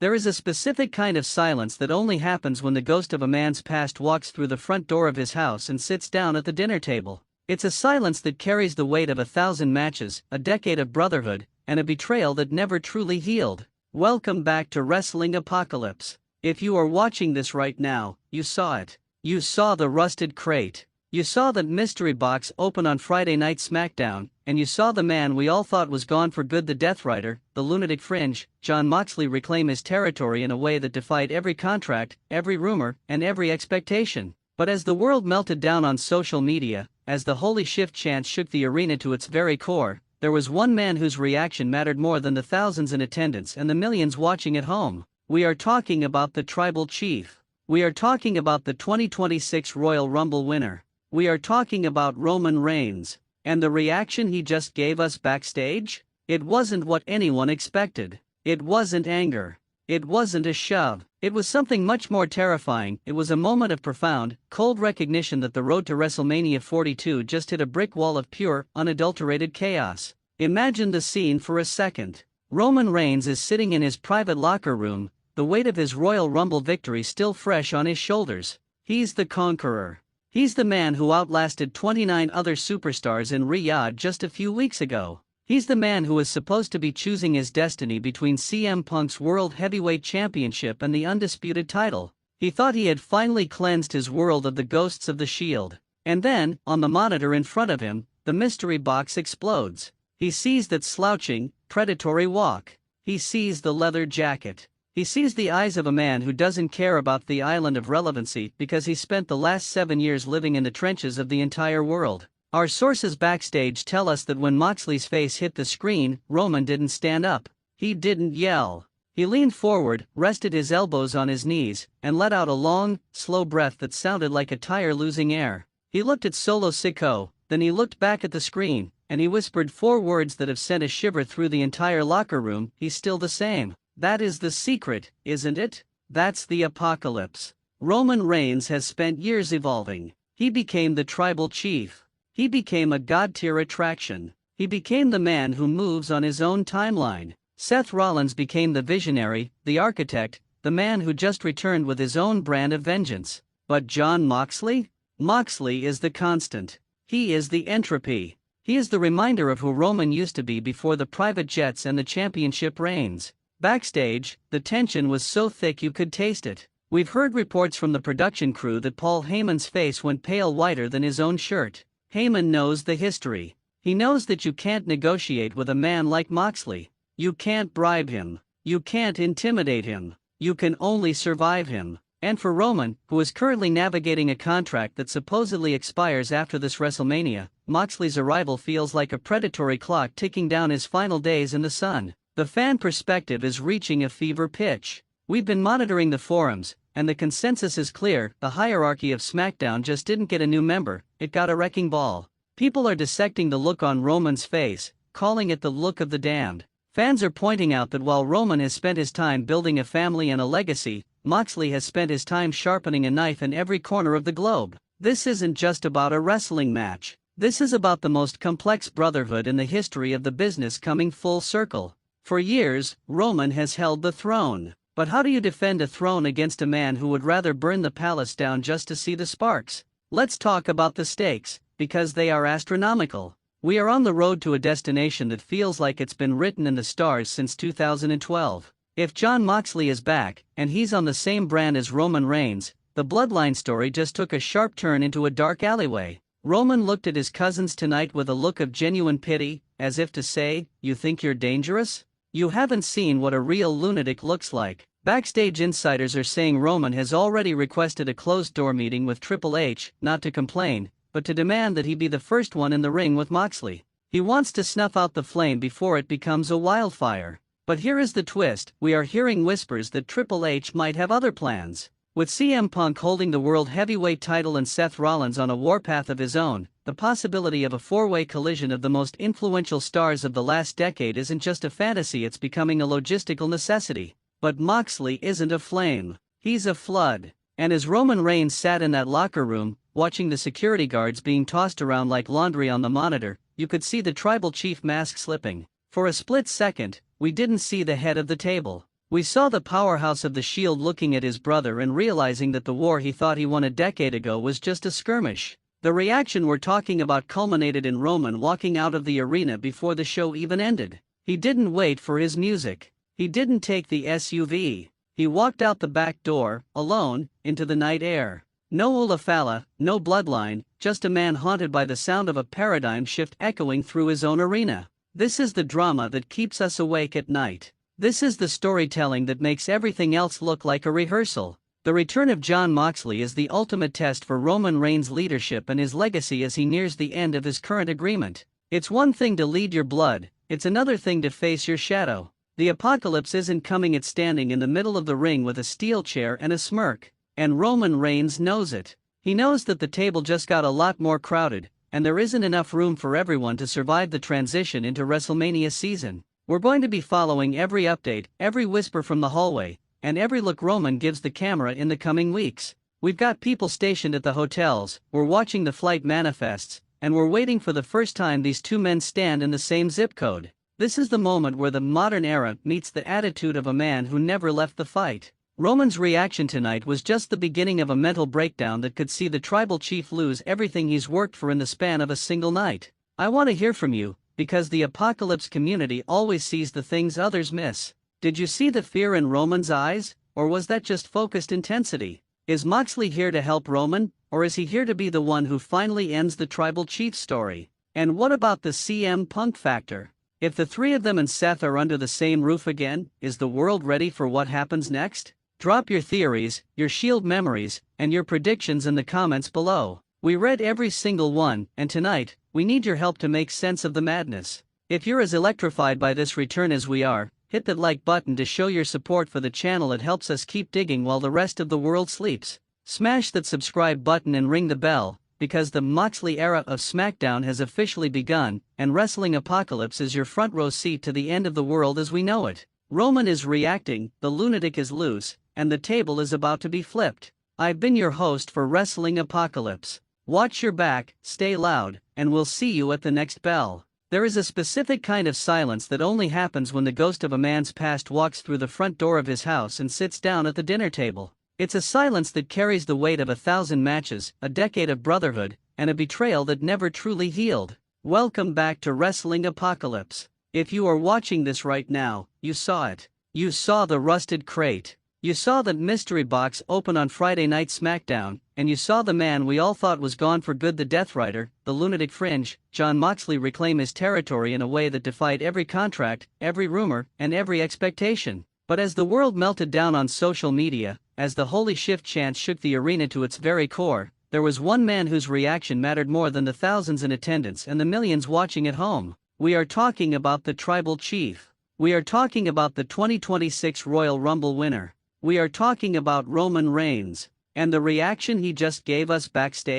There is a specific kind of silence that only happens when the ghost of a man's past walks through the front door of his house and sits down at the dinner table. It's a silence that carries the weight of 1,000 matches, a decade of brotherhood, and a betrayal that never truly healed. Welcome back to Wrestling Apocalypse. If you are watching this right now, you saw it. You saw the rusted crate. You saw that mystery box open on Friday Night SmackDown, and you saw the man we all thought was gone for good, the Death Rider, the Lunatic Fringe, Jon Moxley, reclaim his territory in a way that defied every contract, every rumor, and every expectation. But as the world melted down on social media, as the holy shift chants shook the arena to its very core, there was one man whose reaction mattered more than the thousands in attendance and the millions watching at home. We are talking about the Tribal Chief. We are talking about the 2026 Royal Rumble winner. We are talking about Roman Reigns. And the reaction he just gave us backstage? It wasn't what anyone expected. It wasn't anger. It wasn't a shove. It was something much more terrifying. It was a moment of profound, cold recognition that the road to WrestleMania 42 just hit a brick wall of pure, unadulterated chaos. Imagine the scene for a second. Roman Reigns is sitting in his private locker room, the weight of his Royal Rumble victory still fresh on his shoulders. He's the conqueror. He's the man who outlasted 29 other superstars in Riyadh just a few weeks ago. He's the man who is supposed to be choosing his destiny between CM Punk's World Heavyweight Championship and the undisputed title. He thought he had finally cleansed his world of the ghosts of the Shield. And then, on the monitor in front of him, the mystery box explodes. He sees that slouching, predatory walk. He sees the leather jacket. He sees the eyes of a man who doesn't care about the island of relevancy because he spent the last 7 years living in the trenches of the entire world. Our sources backstage tell us that when Moxley's face hit the screen, Roman didn't stand up. He didn't yell. He leaned forward, rested his elbows on his knees, and let out a long, slow breath that sounded like a tire losing air. He looked at Solo Sikoa, then he looked back at the screen, and he whispered 4 words that have sent a shiver through the entire locker room: he's still the same. That is the secret, isn't it? That's the apocalypse. Roman Reigns has spent years evolving. He became the Tribal Chief. He became a god-tier attraction. He became the man who moves on his own timeline. Seth Rollins became the visionary, the architect, the man who just returned with his own brand of vengeance. But Jon Moxley? Moxley is the constant. He is the entropy. He is the reminder of who Roman used to be before the private jets and the championship reigns. Backstage, the tension was so thick you could taste it. We've heard reports from the production crew that Paul Heyman's face went pale whiter than his own shirt. Heyman knows the history. He knows that you can't negotiate with a man like Moxley. You can't bribe him. You can't intimidate him. You can only survive him. And for Roman, who is currently navigating a contract that supposedly expires after this WrestleMania, Moxley's arrival feels like a predatory clock ticking down his final days in the sun. The fan perspective is reaching a fever pitch. We've been monitoring the forums, and the consensus is clear: the hierarchy of SmackDown just didn't get a new member, it got a wrecking ball. People are dissecting the look on Roman's face, calling it the look of the damned. Fans are pointing out that while Roman has spent his time building a family and a legacy, Moxley has spent his time sharpening a knife in every corner of the globe. This isn't just about a wrestling match. This is about the most complex brotherhood in the history of the business coming full circle. For years, Roman has held the throne. But how do you defend a throne against a man who would rather burn the palace down just to see the sparks? Let's talk about the stakes, because they are astronomical. We are on the road to a destination that feels like it's been written in the stars since 2012. If Jon Moxley is back, and he's on the same brand as Roman Reigns, the Bloodline story just took a sharp turn into a dark alleyway. Roman looked at his cousins tonight with a look of genuine pity, as if to say, "You think you're dangerous? You haven't seen what a real lunatic looks like." Backstage insiders are saying Roman has already requested a closed-door meeting with Triple H, not to complain, but to demand that he be the first one in the ring with Moxley. He wants to snuff out the flame before it becomes a wildfire. But here is the twist: we are hearing whispers that Triple H might have other plans. With CM Punk holding the World Heavyweight title and Seth Rollins on a warpath of his own, the possibility of a 4-way collision of the most influential stars of the last decade isn't just a fantasy, it's becoming a logistical necessity. But Moxley isn't a flame. He's a flood. And as Roman Reigns sat in that locker room, watching the security guards being tossed around like laundry on the monitor, you could see the Tribal Chief mask slipping. For a split second, we didn't see the head of the table. We saw the powerhouse of the Shield looking at his brother and realizing that the war he thought he won a decade ago was just a skirmish. The reaction we're talking about culminated in Roman walking out of the arena before the show even ended. He didn't wait for his music. He didn't take the SUV. He walked out the back door, alone, into the night air. No Olafala, no Bloodline, just a man haunted by the sound of a paradigm shift echoing through his own arena. This is the drama that keeps us awake at night. This is the storytelling that makes everything else look like a rehearsal. The return of Jon Moxley is the ultimate test for Roman Reigns' leadership and his legacy as he nears the end of his current agreement. It's one thing to lead your blood, it's another thing to face your shadow. The apocalypse isn't coming, it's standing in the middle of the ring with a steel chair and a smirk. And Roman Reigns knows it. He knows that the table just got a lot more crowded, and there isn't enough room for everyone to survive the transition into WrestleMania season. We're going to be following every update, every whisper from the hallway, and every look Roman gives the camera in the coming weeks. We've got people stationed at the hotels, we're watching the flight manifests, and we're waiting for the first time these two men stand in the same zip code. This is the moment where the modern era meets the attitude of a man who never left the fight. Roman's reaction tonight was just the beginning of a mental breakdown that could see the tribal chief lose everything he's worked for in the span of a single night. I want to hear from you, because the apocalypse community always sees the things others miss. Did you see the fear in Roman's eyes, or was that just focused intensity? Is Moxley here to help Roman, or is he here to be the one who finally ends the tribal chief story? And what about the CM Punk factor? If the three of them and Seth are under the same roof again, is the world ready for what happens next? Drop your theories, your Shield memories, and your predictions in the comments below. We read every single one, and tonight, we need your help to make sense of the madness. If you're as electrified by this return as we are, hit that like button to show your support for the channel. It helps us keep digging while the rest of the world sleeps. Smash that subscribe button and ring the bell, because the Moxley era of SmackDown has officially begun, and Wrestling Apocalypse is your front row seat to the end of the world as we know it. Roman is reacting, the lunatic is loose, and the table is about to be flipped. I've been your host for Wrestling Apocalypse. Watch your back, stay loud, and we'll see you at the next bell. There is a specific kind of silence that only happens when the ghost of a man's past walks through the front door of his house and sits down at the dinner table. It's a silence that carries the weight of 1,000 matches, a decade of brotherhood, and a betrayal that never truly healed. Welcome back to Wrestling Apocalypse. If you are watching this right now, you saw it. You saw the rusted crate. You saw the mystery box open on Friday Night SmackDown, and you saw the man we all thought was gone for good, the Death Rider, the Lunatic Fringe, Jon Moxley, reclaim his territory in a way that defied every contract, every rumor, and every expectation. But as the world melted down on social media, as the holy shift chants shook the arena to its very core, there was one man whose reaction mattered more than the thousands in attendance and the millions watching at home. We are talking about the tribal chief. We are talking about the 2026 Royal Rumble winner. We are talking about Roman Reigns, and the reaction he just gave us backstage.